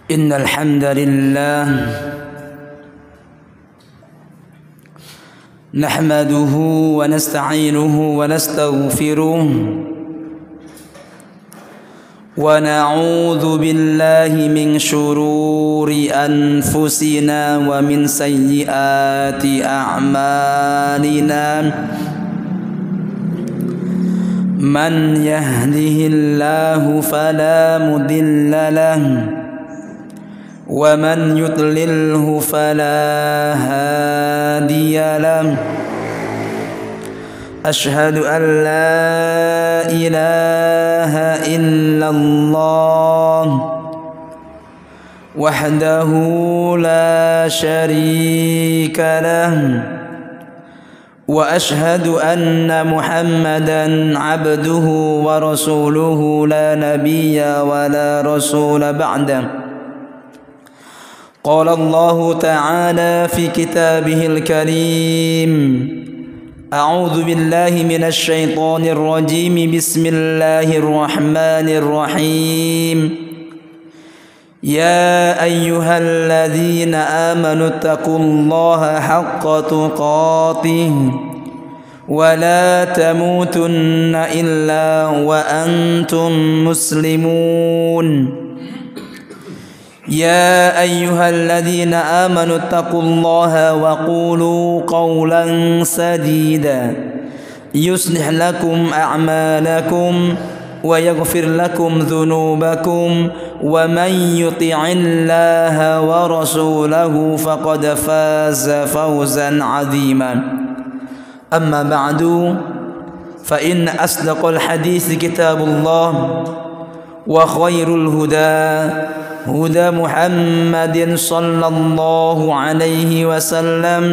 إن الحمد لله نحمده ونستعينه ونستغفره ونعوذ بالله من شرور أنفسنا ومن سيئات أعمالنا من يهده الله فلا مضل له ومن يضلله فلا هادي له أشهد أن لا إله إلا الله وحده لا شريك له وأشهد أن محمدا عبده ورسوله لا نبي ولا رسول بعده قال الله تعالى في كتابه الكريم أعوذ بالله من الشيطان الرجيم بسم الله الرحمن الرحيم يا أيها الذين آمنوا اتقوا الله حق تقاته ولا تموتن إلا وأنتم مسلمون يا أيها الذين آمنوا اتقوا الله وقولوا قولا سديدا يصلح لكم أعمالكم ويغفر لكم ذنوبكم ومن يطع الله ورسوله فقد فاز فوزا عظيما أما بعد فإن أصدق الحديث كتاب الله وخير الهدى هدى محمد صلى الله عليه وسلم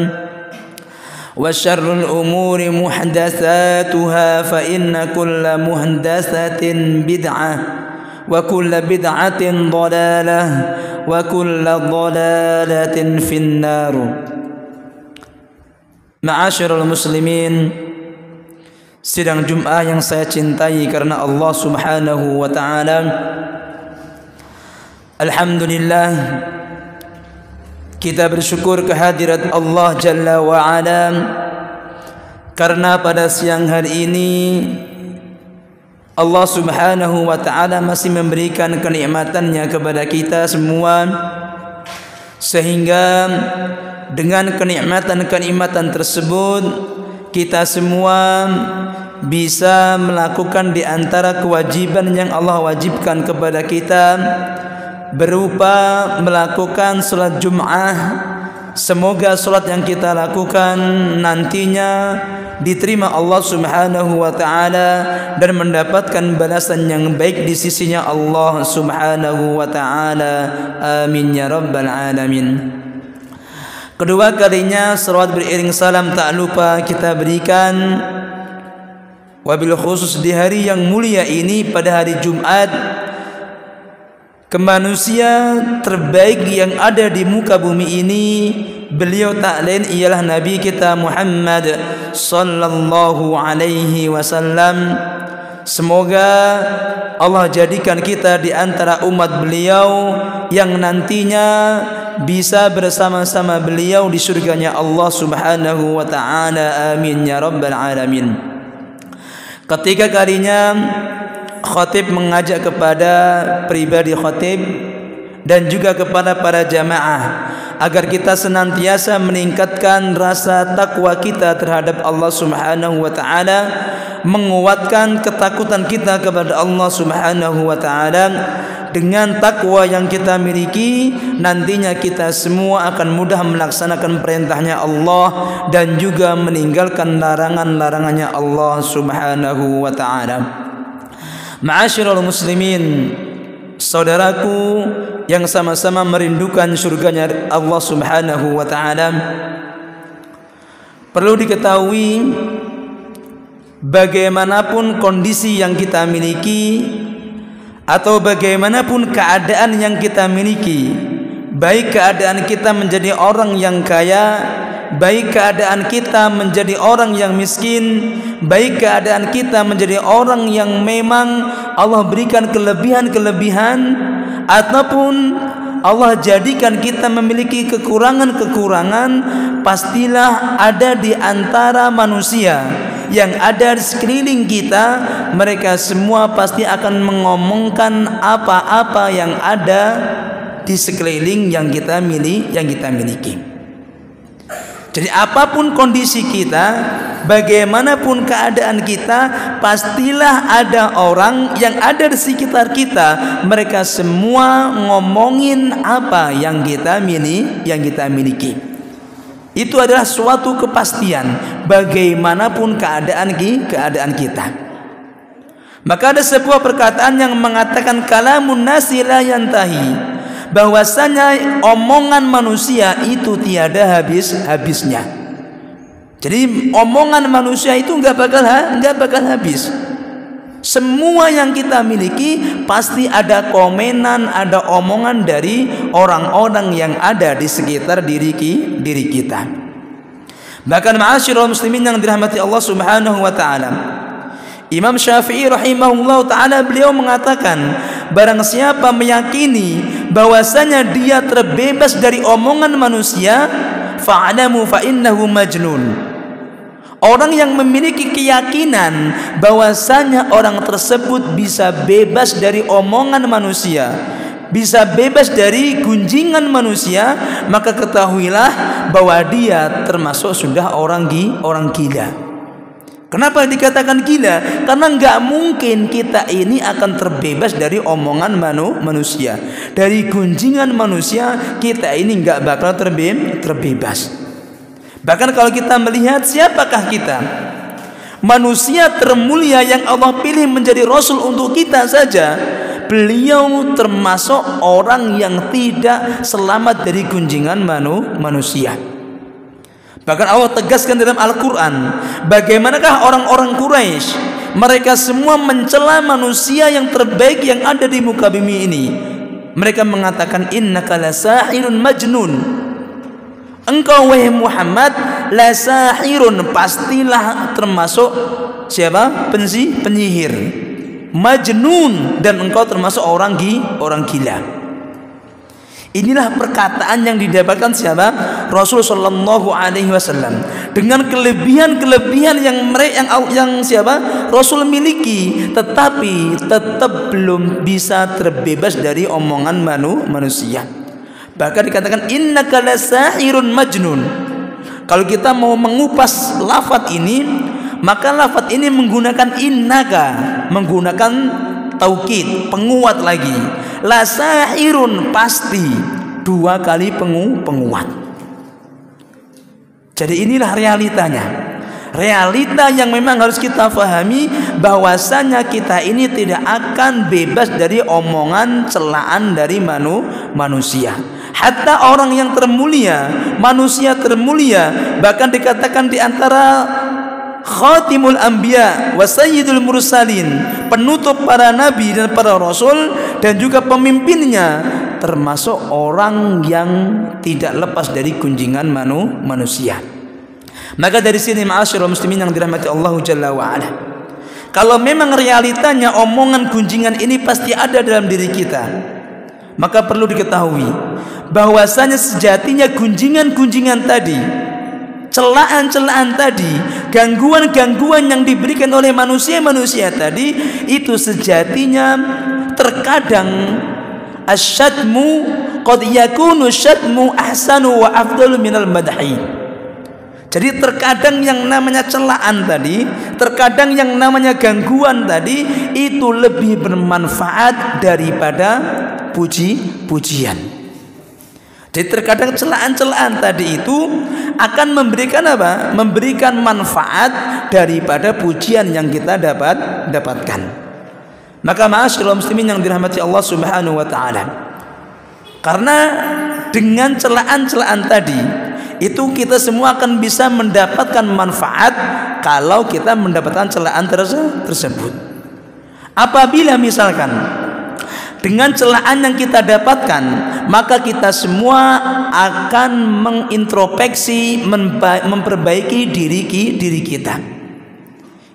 وشر الأمور محدثاتها فإن كل محدثة بدعة وكل بدعة ضلالة وكل ضلالة في النار. Ma'asyiral muslimin, sidang Jum'ah yang saya cintai karena Allah Subhanahu wa taala. Alhamdulillah, kita bersyukur kehadirat Allah Jalla wa Ala karena pada siang hari ini Allah Subhanahu wa taala masih memberikan kenikmatannya kepada kita semua, sehingga dengan kenikmatan-kenikmatan tersebut kita semua bisa melakukan di antara kewajiban yang Allah wajibkan kepada kita, berupa melakukan salat Jum'ah. Semoga salat yang kita lakukan nantinya diterima Allah Subhanahu wa taala dan mendapatkan balasan yang baik di sisinya Allah Subhanahu wa taala. Amin ya rabbal alamin. Kedua kalinya salawat beriring salam tak lupa kita berikan, wabil khusus di hari yang mulia ini pada hari Jumat, ke manusia terbaik yang ada di muka bumi ini. Beliau tak lain ialah Nabi kita Muhammad sallallahu alaihi wasallam. Semoga Allah jadikan kita di antara umat beliau yang nantinya bisa bersama-sama beliau di surganya Allah Subhanahu wa taala. Amin ya rabbal alamin. Ketiga kalinya khatib mengajak kepada pribadi khatib dan juga kepada para jamaah agar kita senantiasa meningkatkan rasa takwa kita terhadap Allah Subhanahu wa taala, menguatkan ketakutan kita kepada Allah Subhanahu wa taala. Dengan takwa yang kita miliki, nantinya kita semua akan mudah melaksanakan perintahnya Allah dan juga meninggalkan larangan-larangannya Allah Subhanahu wa taala. Ma'asyiral muslimin, saudaraku yang sama-sama merindukan surganya Allah Subhanahu wa taala, perlu diketahui bagaimanapun kondisi yang kita miliki atau bagaimanapun keadaan yang kita miliki, baik keadaan kita menjadi orang yang kaya, baik keadaan kita menjadi orang yang miskin, baik keadaan kita menjadi orang yang memang Allah berikan kelebihan-kelebihan, ataupun Allah jadikan kita memiliki kekurangan-kekurangan, pastilah ada di antara manusia yang ada di sekeliling kita, mereka semua pasti akan mengomongkan apa-apa yang ada di sekeliling yang kita miliki. Jadi apapun kondisi kita, bagaimanapun keadaan kita, pastilah ada orang yang ada di sekitar kita, mereka semua ngomongin apa yang kita miliki. Itu adalah suatu kepastian bagaimanapun keadaan kita. Maka ada sebuah perkataan yang mengatakan kalamun nasi la yantahi, bahwasanya omongan manusia itu tiada habisnya. Jadi omongan manusia itu nggak bakal habis. Semua yang kita miliki pasti ada komenan, ada omongan dari orang-orang yang ada di sekitar diri kita. Bahkan ma'asyiral muslimin yang dirahmati Allah Subhanahu wa taala, Imam Syafi'i rahimahullah ta'ala beliau mengatakan, barang siapa meyakini bahwasanya dia terbebas dari omongan manusia, fa'alamu fa'innahu majnun. Orang yang memiliki keyakinan bahwasanya orang tersebut bisa bebas dari omongan manusia, bisa bebas dari gunjingan manusia, maka ketahuilah bahwa dia termasuk sudah orang gila. Kenapa dikatakan gila? Karena nggak mungkin kita ini akan terbebas dari omongan manusia, dari gunjingan manusia. Kita ini nggak bakal terbebas. Bahkan kalau kita melihat siapakah kita, manusia termulia yang Allah pilih menjadi Rasul untuk kita saja, beliau termasuk orang yang tidak selamat dari gunjingan manusia. Bahkan Allah tegaskan dalam Al-Quran, bagaimanakah orang-orang Quraisy, mereka semua mencela manusia yang terbaik yang ada di muka bumi ini. Mereka mengatakan, innaka lasahirun majnun, engkau wahai Muhammad lasahirun, pastilah termasuk siapa? Penyihir, majnun, dan engkau termasuk orang gila. Inilah perkataan yang didapatkan siapa? Rasul sallallahu alaihi wasallam, dengan kelebihan-kelebihan yang siapa? Rasul miliki, tetapi tetap belum bisa terbebas dari omongan manusia. Bahkan dikatakan innaka lasahirun majnun. Kalau kita mau mengupas lafaz ini, maka lafaz ini menggunakan innaka, menggunakan taukid, penguat lagi. Lasahirun, pasti, dua kali penguat. Jadi inilah realitanya. Realita yang memang harus kita fahami, bahwasanya kita ini tidak akan bebas dari omongan celaan dari manusia. Hatta orang yang termulia, manusia termulia, bahkan dikatakan di antara Khatimul Anbiya wa Sayyidul Mursalin, penutup para nabi dan para rasul, dan juga pemimpinnya, termasuk orang yang tidak lepas dari kunjingan manusia. Maka dari sini ma'asyiral muslimin yang dirahmati Allah Jalla wa Ala, kalau memang realitanya omongan gunjingan ini pasti ada dalam diri kita, maka perlu diketahui bahwasanya sejatinya gunjingan-gunjingan tadi, celaan-celaan tadi, gangguan-gangguan yang diberikan oleh manusia-manusia tadi, itu sejatinya terkadang asyadmu qad yakunu syadmu ahsanu wa afdalu minal madhi. Jadi terkadang yang namanya celaan tadi, terkadang yang namanya gangguan tadi, itu lebih bermanfaat daripada puji-pujian. Jadi terkadang celaan-celaan tadi itu akan memberikan apa? Memberikan manfaat daripada pujian yang kita dapatkan. Maka ma'asyiral muslimin yang dirahmati Allah Subhanahu wa taala, karena dengan celaan-celaan tadi itu kita semua akan bisa mendapatkan manfaat kalau kita mendapatkan celaan tersebut. Apabila misalkan dengan celaan yang kita dapatkan, maka kita semua akan mengintrospeksi, memperbaiki diri kita.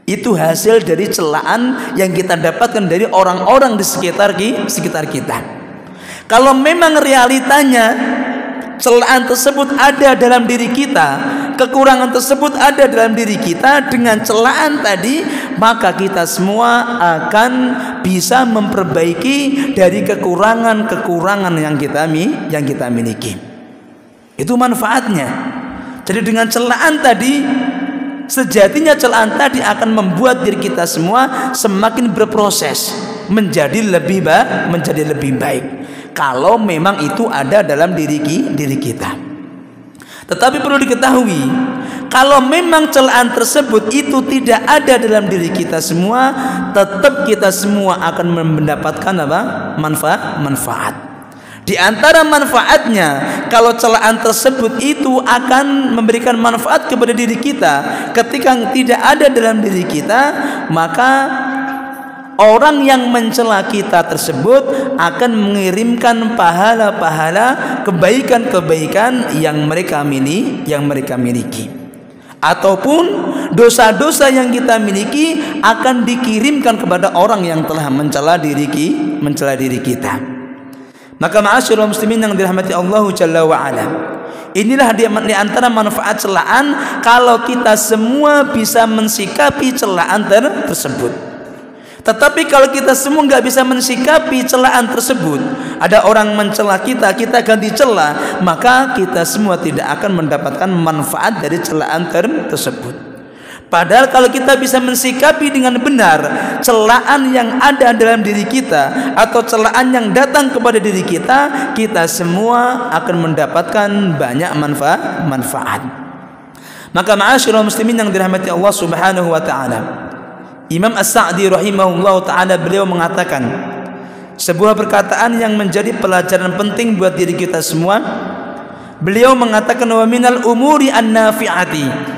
Itu hasil dari celaan yang kita dapatkan dari orang-orang di sekitar kita. Kalau memang realitanya celaan tersebut ada dalam diri kita, kekurangan tersebut ada dalam diri kita, dengan celaan tadi maka kita semua akan bisa memperbaiki dari kekurangan-kekurangan yang kita miliki. Itu manfaatnya. Jadi dengan celaan tadi, sejatinya celaan tadi akan membuat diri kita semua semakin berproses menjadi lebih baik kalau memang itu ada dalam diri kita. Tetapi perlu diketahui, kalau memang celaan tersebut itu tidak ada dalam diri kita semua, tetap kita semua akan mendapatkan manfaat. Di antara manfaatnya, kalau celaan tersebut itu akan memberikan manfaat kepada diri kita, ketika tidak ada dalam diri kita, maka orang yang mencela kita tersebut akan mengirimkan pahala-pahala, kebaikan-kebaikan yang mereka miliki. Ataupun dosa-dosa yang kita miliki akan dikirimkan kepada orang yang telah mencela diri kita. Maka ma'asyiral muslimin yang dirahmati Allah Jalla wa Ala, inilah di antara manfaat celaan kalau kita semua bisa mensikapi celaan tersebut. Tetapi kalau kita semua nggak bisa mensikapi celaan tersebut, ada orang mencela kita ganti cela, maka kita semua tidak akan mendapatkan manfaat dari celaan tersebut. Padahal kalau kita bisa mensikapi dengan benar celaan yang ada dalam diri kita atau celaan yang datang kepada diri kita, kita semua akan mendapatkan banyak manfaat. Maka ma'asyiral muslimin yang dirahmati Allah Subhanahu wa taala, Imam As-Sa'di rahimahullah taala beliau mengatakan sebuah perkataan yang menjadi pelajaran penting buat diri kita semua. Beliau mengatakan wa minal umuri an-nafi'ati,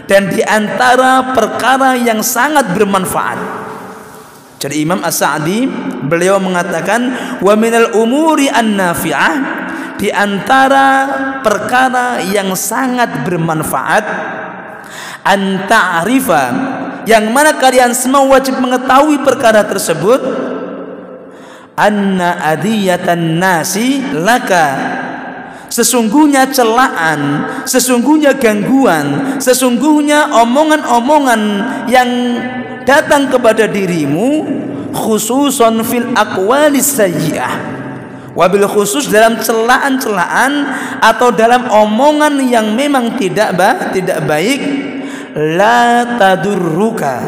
dan di antara perkara yang sangat bermanfaat. Jadi Imam As-Sa'di beliau mengatakan wa minal umuri an-nafi'ah, di antara perkara yang sangat bermanfaat, an ta'rifa, yang mana kalian semua wajib mengetahui perkara tersebut, anna adiyatan nasi laka, sesungguhnya celaan, sesungguhnya gangguan, sesungguhnya omongan-omongan yang datang kepada dirimu, khususon fil aqwalis sayyi'ah, wabil khusus dalam celaan-celaan atau dalam omongan yang memang tidak baik, la tadurruka,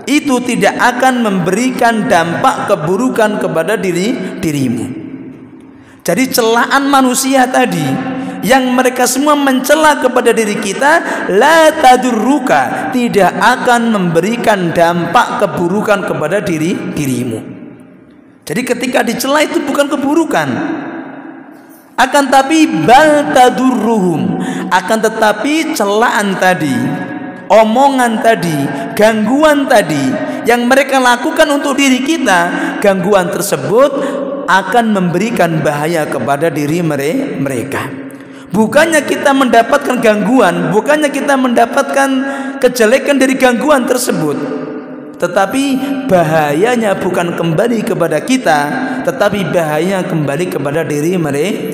itu tidak akan memberikan dampak keburukan kepada dirimu. Jadi celaan manusia tadi yang mereka semua mencela kepada diri kita, la tadurruka, tidak akan memberikan dampak keburukan kepada dirimu. Jadi ketika dicela itu bukan keburukan, akan tapi bal tadurruhum, akan tetapi celaan tadi, omongan tadi, gangguan tadi yang mereka lakukan untuk diri kita, gangguan tersebut akan memberikan bahaya kepada diri mereka. Bukannya kita mendapatkan gangguan, bukannya kita mendapatkan kejelekan dari gangguan tersebut, tetapi bahayanya bukan kembali kepada kita, tetapi bahaya kembali kepada diri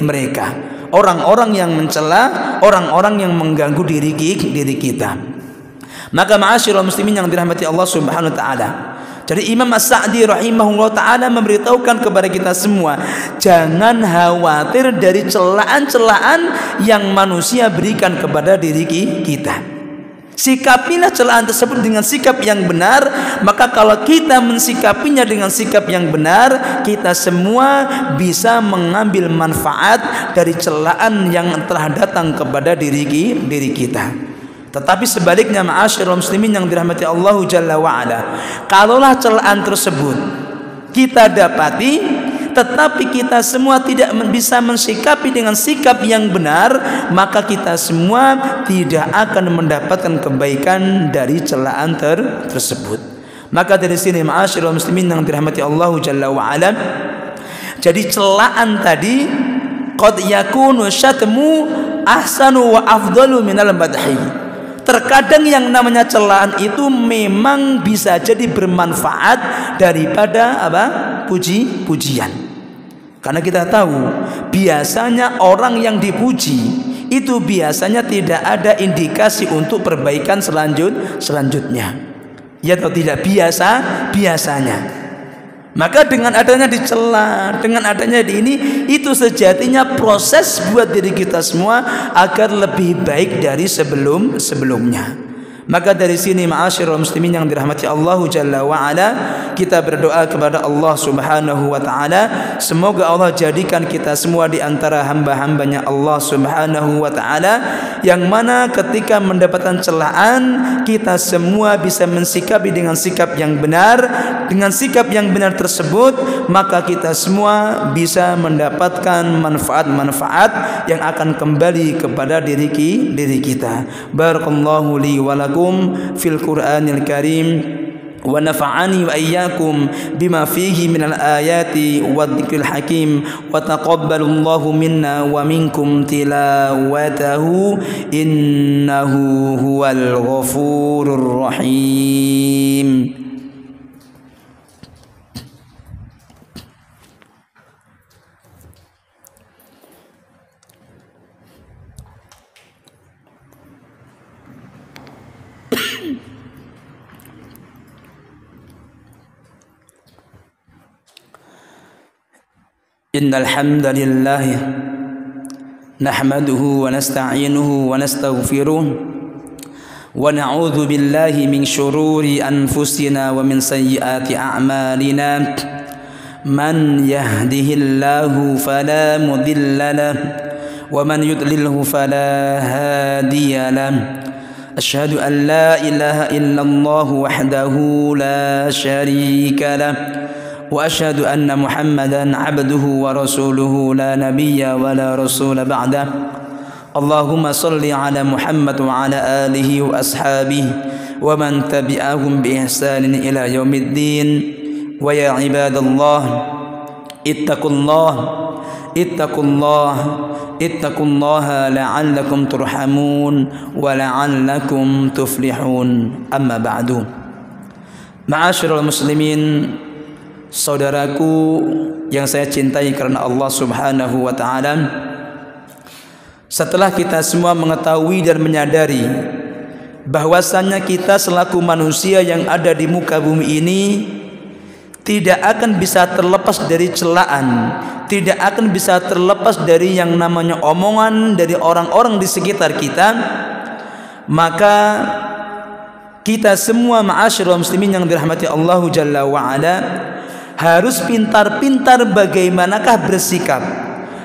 mereka. Orang-orang yang mencela, orang-orang yang mengganggu diri kita. Maka ma'asyiral muslimin yang dirahmati Allah Subhanahu wa taala, jadi Imam As-Sa'di rahimahullah ta'ala memberitahukan kepada kita semua, jangan khawatir dari celaan-celaan yang manusia berikan kepada diri kita. Sikapilah celaan tersebut dengan sikap yang benar. Maka kalau kita mensikapinya dengan sikap yang benar, kita semua bisa mengambil manfaat dari celaan yang telah datang kepada diri kita. Tetapi sebaliknya ma'asyiral muslimin yang dirahmati Allah Jalla wa Ala, kalaulah celaan tersebut kita dapati, tetapi kita semua tidak bisa mensikapi dengan sikap yang benar, maka kita semua tidak akan mendapatkan kebaikan dari celaan tersebut. Maka dari sini ma'asyiral muslimin yang dirahmati Allah Jalla wa Ala, jadi celaan tadi qad yakunu syatmu ahsanu wa afdalu minal madhi. Terkadang yang namanya celaan itu memang bisa jadi bermanfaat daripada puji-pujian. Karena kita tahu biasanya orang yang dipuji itu biasanya tidak ada indikasi untuk perbaikan selanjutnya. Ya atau tidak biasanya. Maka dengan adanya dicela, dengan adanya di ini, itu sejatinya proses buat diri kita semua agar lebih baik dari sebelumnya. Maka dari sini ma'asyiral muslimin yang dirahmati Allah Jalla wa Ala, kita berdoa kepada Allah Subhanahu wa taala, semoga Allah jadikan kita semua di antara hamba-hambanya Allah Subhanahu wa taala yang mana ketika mendapatkan celaan kita semua bisa mensikapi dengan sikap yang benar. Dengan sikap yang benar tersebut maka kita semua bisa mendapatkan manfaat-manfaat yang akan kembali kepada diri kita. Barakallahu li wa lakum fil Qur'anil Karim wa nafa'ani wa iyyakum bima fihi minal ayati wadh-dhikril hakim wa taqabbalallahu minna wa minkum tilawatahu innahu huwal ghafurur rahim. Innal hamdalillah nahmaduhu wa nasta'inuhu wa nastaghfiruh wa na'udzu billahi min shururi anfusina wa min sayyiati a'malina man yahdihillahu fala mudilla lahu wa man yudlilhu fala hadiya lahu. Asyhadu an la ilaha illallah wahdahu la syarika lahu wa asyhadu anna Muhammadan abduhu wa rasuluhu la nabiyya wa la rasula ba'dah. Allahumma salli ala Muhammad wa ala alihi wa ashabihi wa man tabi'ahum bi ihsanin ila yaumiddin. Wa ya ibadallah ittaqullaha la'allakum turhamun wa la'allakum tuflihun. Amma ba'du. Ma'asyiral muslimin, saudaraku yang saya cintai karena Allah Subhanahu wa taala, setelah kita semua mengetahui dan menyadari bahwasannya kita selaku manusia yang ada di muka bumi ini tidak akan bisa terlepas dari celaan, tidak akan bisa terlepas dari yang namanya omongan dari orang-orang di sekitar kita, maka kita semua ma'asyiral muslimin yang dirahmati Allah Jalla wa Ala harus pintar-pintar bagaimanakah bersikap,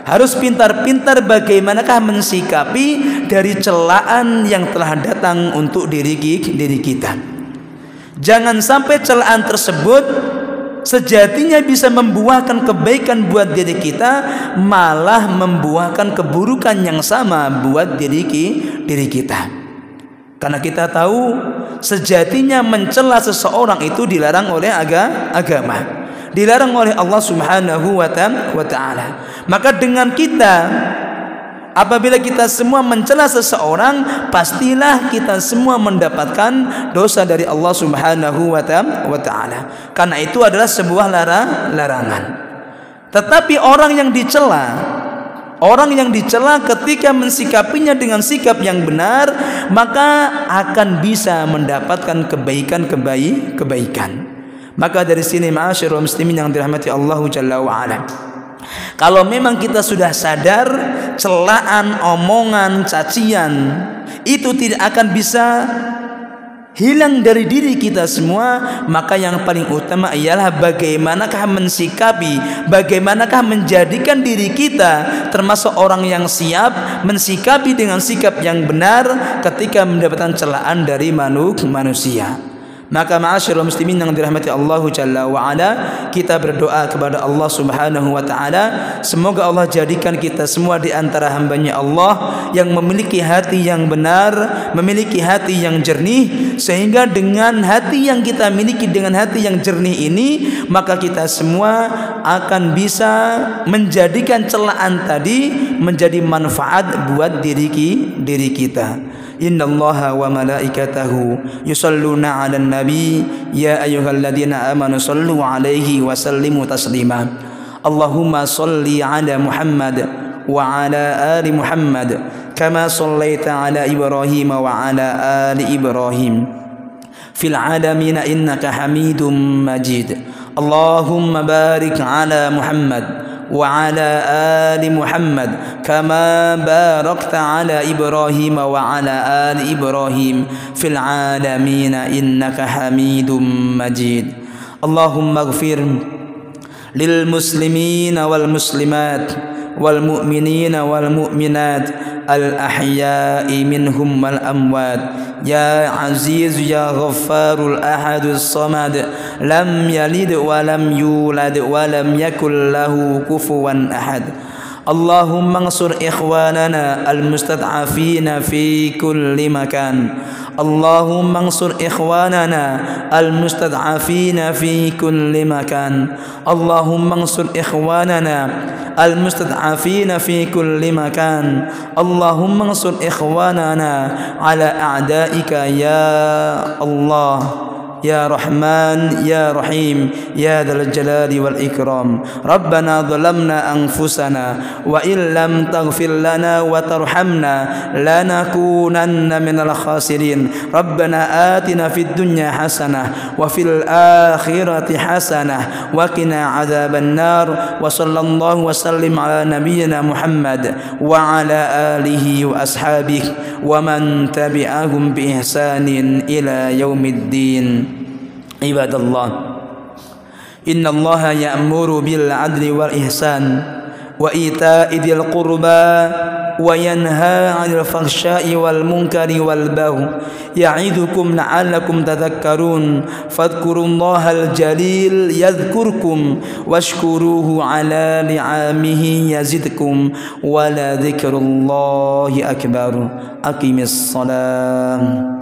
harus pintar-pintar bagaimanakah mensikapi dari celaan yang telah datang untuk diri kita. Jangan sampai celaan tersebut sejatinya bisa membuahkan kebaikan buat diri kita, malah membuahkan keburukan yang sama buat diri kita. Karena kita tahu sejatinya mencela seseorang itu dilarang oleh agama, dilarang oleh Allah Subhanahu wa ta'ala. Maka dengan kita, apabila kita semua mencela seseorang, pastilah kita semua mendapatkan dosa dari Allah Subhanahu wa ta'ala. Karena itu adalah sebuah larangan. Tetapi orang yang dicela ketika mensikapinya dengan sikap yang benar, maka akan bisa mendapatkan kebaikan. Maka dari sini ma'asyiral muslimin yang dirahmati Allah Jalla wa Ala, kalau memang kita sudah sadar celaan, omongan, cacian itu tidak akan bisa hilang dari diri kita semua, maka yang paling utama ialah bagaimanakah mensikapi, bagaimanakah menjadikan diri kita termasuk orang yang siap mensikapi dengan sikap yang benar ketika mendapatkan celaan dari manusia. Maka ma'asyiral muslimin yang dirahmati Allah Jalla wa Ala, kita berdoa kepada Allah Subhanahu wa taala, semoga Allah jadikan kita semua di antara hambanya Allah yang memiliki hati yang benar, memiliki hati yang jernih, sehingga dengan hati yang kita miliki, dengan hati yang jernih ini, maka kita semua akan bisa menjadikan celaan tadi menjadi manfaat buat diri kita. Innallaha wa malaikatahu yusalluna 'alan nabi ya ayyuhalladzina amanu sallu 'alaihi wa sallimu taslima. اللهم صل على محمد وعلى آل محمد كما صليت على إبراهيم وعلى آل إبراهيم في العالمين إنك حميد مجيد. اللهم بارك على محمد وعلى آل محمد كما باركت على إبراهيم وعلى آل إبراهيم في العالمين إنك حميد مجيد. اللهم اغفر للمسلمين والمسلمات والمؤمنين والمؤمنات الأحياء منهم والأموات يا عزيز يا غفار الأحد الصمد لم يلد ولم يولد ولم يكن له كفوا أحد. اللهم انصر إخواننا المستضعفين في كل مكان. اللهم انصر إخواننا المستضعفين في كل مكان. اللهم انصر إخواننا المستضعفين في كل مكان. اللهم انصر إخواننا على أعدائك يا الله يا رحمن يا رحيم يا ذا الجلال والإكرام. ربنا ظلمنا أنفسنا وإن لم تغفر لنا وترحمنا لنكونن من الخاسرين. ربنا آتنا في الدنيا حسنة وفي الآخرة حسنة وقنا عذاب النار. وصلى الله وسلم على نبينا محمد وعلى آله وأصحابه ومن تبعهم بإحسان إلى يوم الدين. عباد الله، إن الله يأمر بالعدل والإحسان وإيتاء ذي القربى وينهى عن الفحشاء والمنكر والبغي يعظكم لعلكم تذكرون. فاذكروا الله الجليل يذكركم واشكروه على نعمه يزدكم ولذكر الله أكبر. أقم الصلاة.